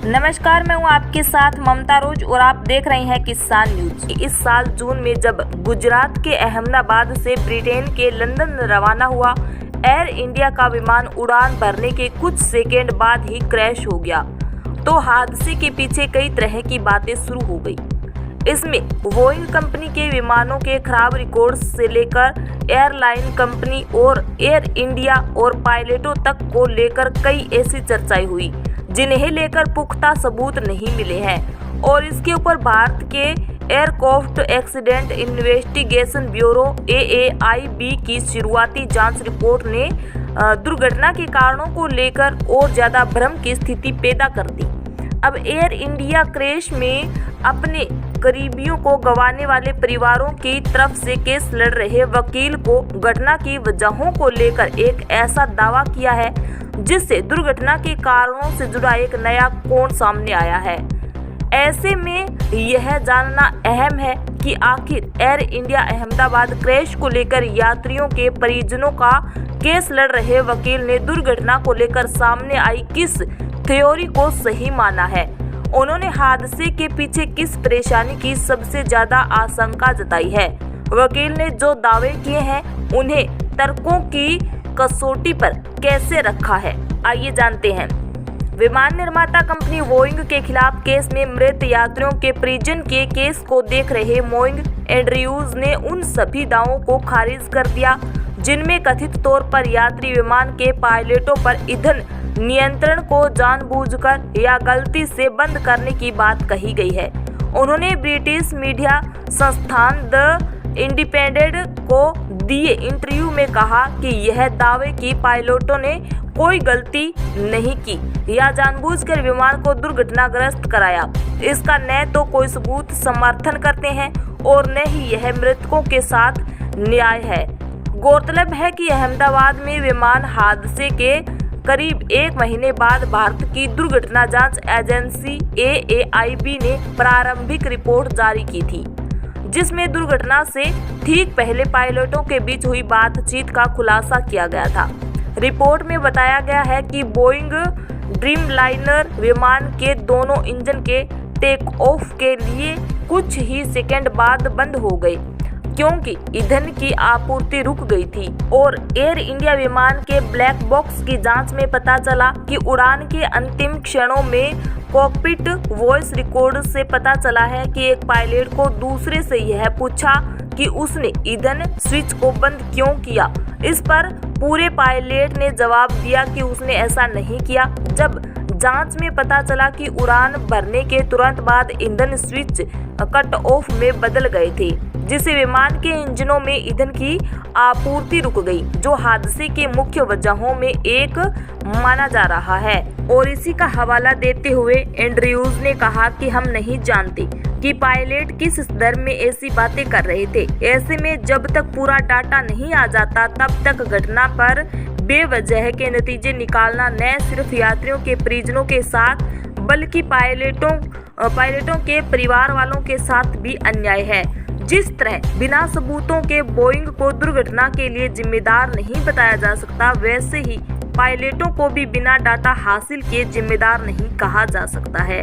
नमस्कार, मैं हूं आपके साथ ममता रोज और आप देख रहे हैं किसान न्यूज। इस साल जून में जब गुजरात के अहमदाबाद से ब्रिटेन के लंदन रवाना हुआ एयर इंडिया का विमान उड़ान भरने के कुछ सेकेंड बाद ही क्रैश हो गया, तो हादसे के पीछे कई तरह की बातें शुरू हो गई। इसमें बोइंग कंपनी के विमानों के खराब रिकॉर्ड्स से लेकर एयरलाइन कंपनी और एयर इंडिया और पायलटों तक को लेकर कई ऐसी चर्चाएं हुई जिन्हें लेकर पुख्ता सबूत नहीं मिले हैं, और इसके ऊपर भारत के aircraft accident investigation bureau AAIB की शुरुआती जांच रिपोर्ट ने दुर्घटना के कारणों को लेकर और ज्यादा भ्रम की स्थिति पैदा कर दी। अब एयर इंडिया क्रैश में अपने करीबियों को गंवाने वाले परिवारों की तरफ से केस लड़ रहे वकील को घटना की वजहों को लेकर एक ऐसा दावा किया है जिससे दुर्घटना के कारणों से जुड़ा एक नया कोण सामने आया है। ऐसे में यह जानना अहम है कि आखिर एयर इंडिया अहमदाबाद क्रैश को लेकर यात्रियों के परिजनों का केस लड़ रहे वकील ने दुर्घटना को लेकर सामने आई किस थ्योरी को सही माना है। उन्होंने हादसे के पीछे किस परेशानी की सबसे ज्यादा आशंका जताई है। वकील ने जो दावे किए हैं उन्हें तर्कों की कसौटी पर कैसे रखा है, आइए जानते हैं। विमान निर्माता कंपनी बोइंग के खिलाफ केस में मृत यात्रियों के परिजन के केस को देख रहे मोइंग एंड्रयूज ने उन सभी दावों को खारिज कर दिया जिनमें कथित तौर पर यात्री विमान के पायलटों पर ईंधन नियंत्रण को जानबूझकर या गलती से बंद करने की बात कही गई है। उन्होंने ब्रिटिश मीडिया संस्थान द इंडिपेंडेंट को दिए इंटरव्यू में कहा कि यह दावे कि पायलटों ने कोई गलती नहीं की या जानबूझकर विमान को दुर्घटनाग्रस्त कराया, इसका न तो कोई सबूत समर्थन करते हैं और न ही यह मृतकों के साथ न्याय है। गौरतलब है कि अहमदाबाद में विमान हादसे के करीब एक महीने बाद भारत की दुर्घटना जांच एजेंसी AAIB ने प्रारंभिक रिपोर्ट जारी की थी, जिसमें दुर्घटना से ठीक पहले पायलटों के बीच हुई बातचीत का खुलासा किया गया था। रिपोर्ट में बताया गया है कि बोइंग ड्रीमलाइनर विमान के दोनों इंजन के टेक ऑफ के लिए कुछ ही सेकंड बाद बंद हो गए क्योंकि ईंधन की आपूर्ति रुक गई थी, और एयर इंडिया विमान के ब्लैक बॉक्स की जांच में पता चला कि उड़ान के अंतिम क्षणों में कॉकपिट वॉइस रिकॉर्ड से पता चला है कि एक पायलट को दूसरे से यह पूछा कि उसने ईंधन स्विच को बंद क्यों किया। इस पर पूरे पायलट ने जवाब दिया कि उसने ऐसा नहीं किया। जब जांच में पता चला कि उड़ान भरने के तुरंत बाद ईंधन स्विच कट ऑफ में बदल गए थे, जिससे विमान के इंजनों में ईंधन की आपूर्ति रुक गई, जो हादसे के मुख्य वजहों में एक माना जा रहा है। और इसी का हवाला देते हुए एंड्रयूज ने कहा कि हम नहीं जानते कि पायलट किस दर में ऐसी बातें कर रहे थे। ऐसे में जब तक पूरा डाटा नहीं आ जाता तब तक घटना पर बेवजह के नतीजे निकालना न सिर्फ यात्रियों के परिजनों के साथ बल्कि पायलटों के परिवार वालों के साथ भी अन्याय है। जिस तरह बिना सबूतों के बोइंग को दुर्घटना के लिए जिम्मेदार नहीं बताया जा सकता, वैसे ही पायलटों को भी बिना डाटा हासिल किए जिम्मेदार नहीं कहा जा सकता है।